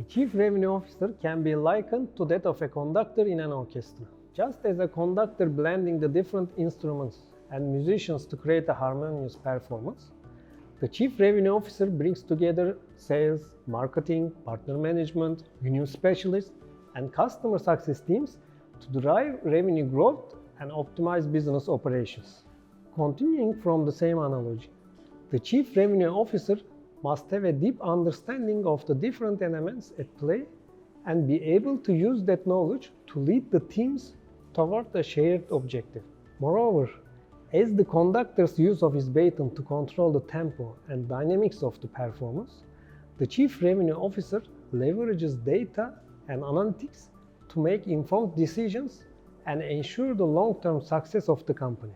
Chief Revenue Officer can be likened to that of a conductor in an orchestra. Just as a conductor blending the different instruments and musicians to create a harmonious performance, the Chief Revenue Officer brings together sales, marketing, partner management, revenue specialists, and customer success teams to drive revenue growth and optimize business operations. Continuing from the same analogy, the Chief Revenue Officer must have a deep understanding of the different elements at play and be able to use that knowledge to lead the teams toward a shared objective. Moreover, as the conductor's use of his baton to control the tempo and dynamics of the performance, the Chief Revenue Officer leverages data and analytics to make informed decisions and ensure the long-term success of the company.